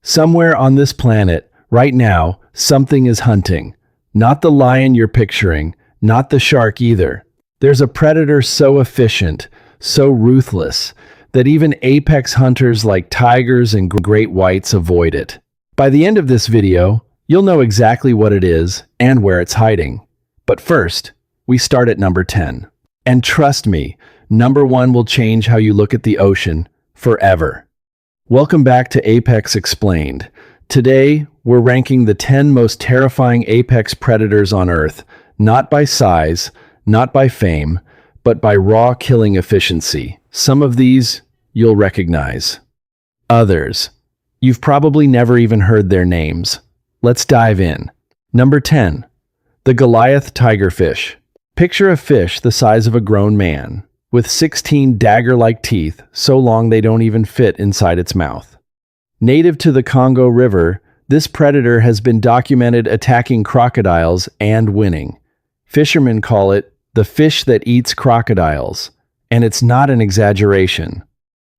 Somewhere on this planet, right now, something is hunting. Not the lion you're picturing, not the shark either. There's a predator so efficient, so ruthless, that even apex hunters like tigers and great whites avoid it. By the end of this video, you'll know exactly what it is and where it's hiding. But first, we start at number 10. And trust me, number 1 will change how you look at the ocean forever. Welcome back to Apex Explained. Today, we're ranking the 10 most terrifying apex predators on Earth, not by size, not by fame, but by raw killing efficiency. Some of these you'll recognize. Others, you've probably never even heard their names. Let's dive in. Number 10. The Goliath tigerfish. Picture a fish the size of a grown man, with 16 dagger-like teeth so long they don't even fit inside its mouth. Native to the Congo River, this predator has been documented attacking crocodiles and winning. Fishermen call it the fish that eats crocodiles, and it's not an exaggeration.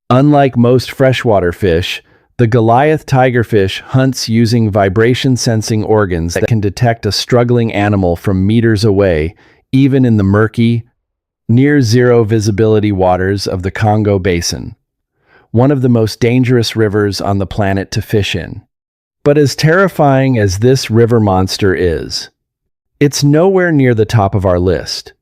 Unlike most freshwater fish, the Goliath tigerfish hunts using vibration-sensing organs that can detect a struggling animal from meters away, even in the murky, near-zero visibility waters of the Congo Basin, one of the most dangerous rivers on the planet to fish in. But as terrifying as this river monster is, it's nowhere near the top of our list.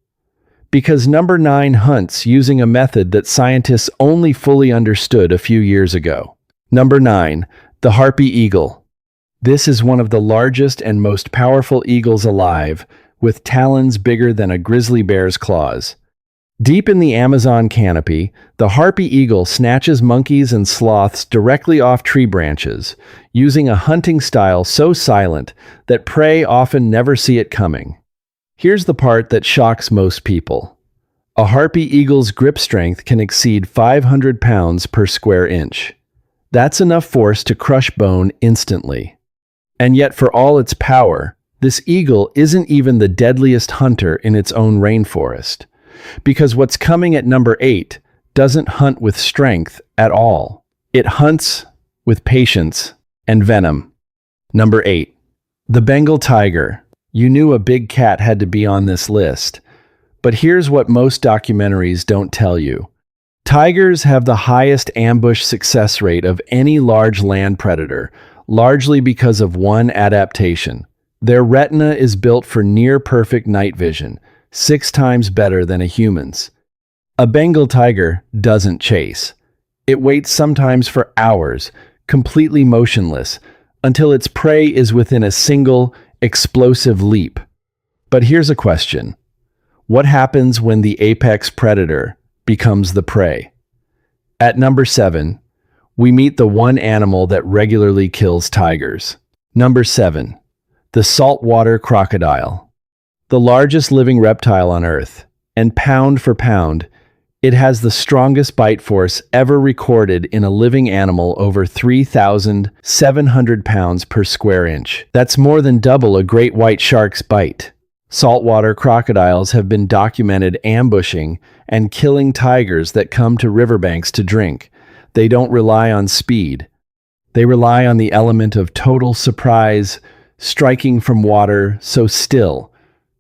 Because number 9 hunts using a method that scientists only fully understood a few years ago. Number 9, the harpy eagle. This is one of the largest and most powerful eagles alive, with talons bigger than a grizzly bear's claws. Deep in the Amazon canopy, the harpy eagle snatches monkeys and sloths directly off tree branches, using a hunting style so silent that prey often never see it coming. Here's the part that shocks most people. A harpy eagle's grip strength can exceed 500 pounds per square inch. That's enough force to crush bone instantly. And yet, for all its power, this eagle isn't even the deadliest hunter in its own rainforest. Because what's coming at number 8 doesn't hunt with strength at all. It hunts with patience and venom. Number 8. The Bengal tiger. You knew a big cat had to be on this list. But here's what most documentaries don't tell you. Tigers have the highest ambush success rate of any large land predator, largely because of one adaptation. Their retina is built for near-perfect night vision, 6 times better than a human's. A Bengal tiger doesn't chase. It waits sometimes for hours, completely motionless, until its prey is within a single, explosive leap. But here's a question. What happens when the apex predator becomes the prey? At number 7, we meet the one animal that regularly kills tigers. Number 7. The saltwater crocodile. The largest living reptile on Earth, and pound for pound, it has the strongest bite force ever recorded in a living animal over 3,700 pounds per square inch. That's more than double a great white shark's bite. Saltwater crocodiles have been documented ambushing and killing tigers that come to riverbanks to drink. They don't rely on speed. They rely on the element of total surprise, striking from water so still.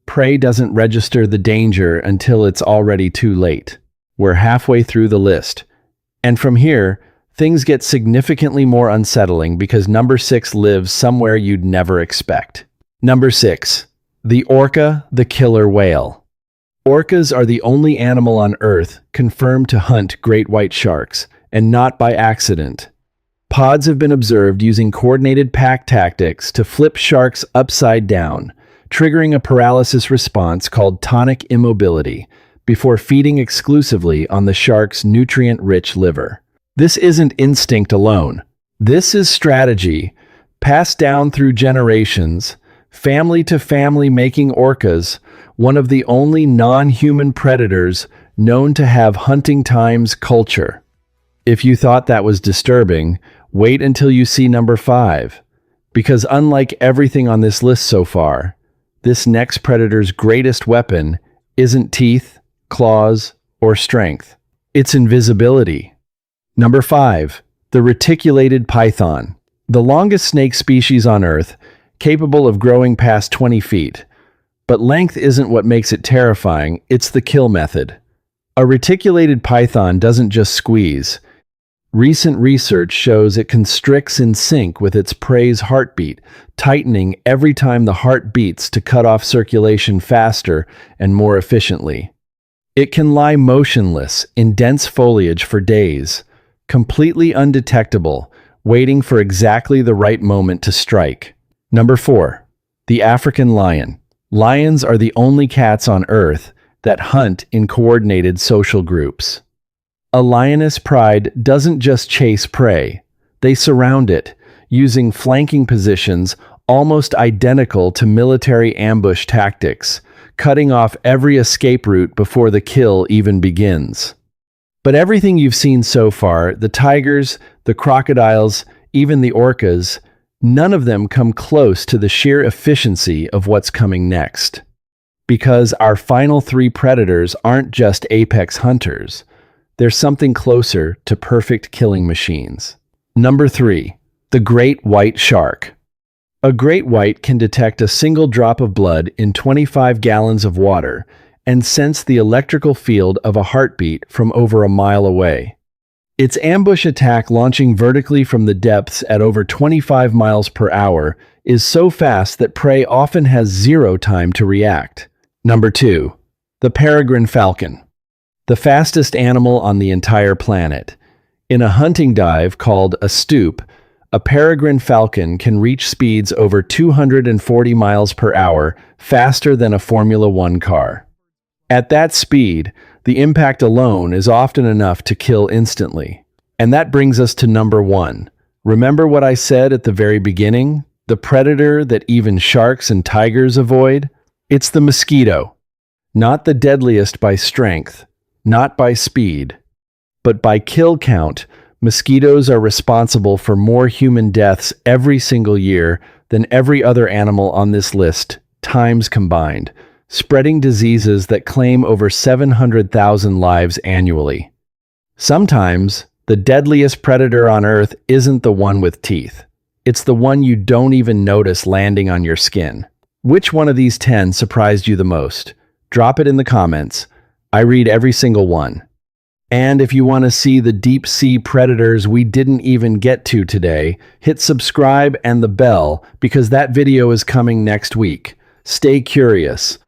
Prey doesn't register the danger until it's already too late. We're halfway through the list. And from here, things get significantly more unsettling because number 6 lives somewhere you'd never expect. Number 6. The orca, the killer whale. Orcas are the only animal on Earth confirmed to hunt great white sharks, and not by accident. Pods have been observed using coordinated pack tactics to flip sharks upside down, triggering a paralysis response called tonic immobility, before feeding exclusively on the shark's nutrient-rich liver. This isn't instinct alone. This is strategy, passed down through generations, family to family, making orcas one of the only non-human predators known to have hunting times culture. If you thought that was disturbing, wait until you see number 5. Because unlike everything on this list so far, this next predator's greatest weapon isn't teeth, claws, or strength. It's invisibility. Number 5. The reticulated python. The longest snake species on Earth, capable of growing past 20 feet. But length isn't what makes it terrifying, it's the kill method. A reticulated python doesn't just squeeze. Recent research shows it constricts in sync with its prey's heartbeat, tightening every time the heart beats to cut off circulation faster and more efficiently. It can lie motionless in dense foliage for days, completely undetectable, waiting for exactly the right moment to strike. Number 4. The African lion. Lions are the only cats on Earth that hunt in coordinated social groups. A lioness pride doesn't just chase prey. They surround it, using flanking positions almost identical to military ambush tactics, cutting off every escape route before the kill even begins. But everything you've seen so far, the tigers, the crocodiles, even the orcas, none of them come close to the sheer efficiency of what's coming next. Because our final 3 predators aren't just apex hunters. There's something closer to perfect killing machines. Number 3. The great white shark. A great white can detect a single drop of blood in 25 gallons of water and sense the electrical field of a heartbeat from over a mile away. Its ambush attack, launching vertically from the depths at over 25 miles per hour, is so fast that prey often has zero time to react. Number 2. The peregrine falcon. The fastest animal on the entire planet. In a hunting dive called a stoop, a peregrine falcon can reach speeds over 240 miles per hour, faster than a Formula One car. At that speed, the impact alone is often enough to kill instantly. And that brings us to number 1. Remember what I said at the very beginning? The predator that even sharks and tigers avoid? It's the mosquito. Not the deadliest by strength, not by speed, but by kill count. Mosquitoes are responsible for more human deaths every single year than every other animal on this list, times combined, spreading diseases that claim over 700,000 lives annually. Sometimes, the deadliest predator on Earth isn't the one with teeth. It's the one you don't even notice landing on your skin. Which one of these 10 surprised you the most? Drop it in the comments. I read every single one. And if you want to see the deep sea predators we didn't even get to today, hit subscribe and the bell because that video is coming next week. Stay curious.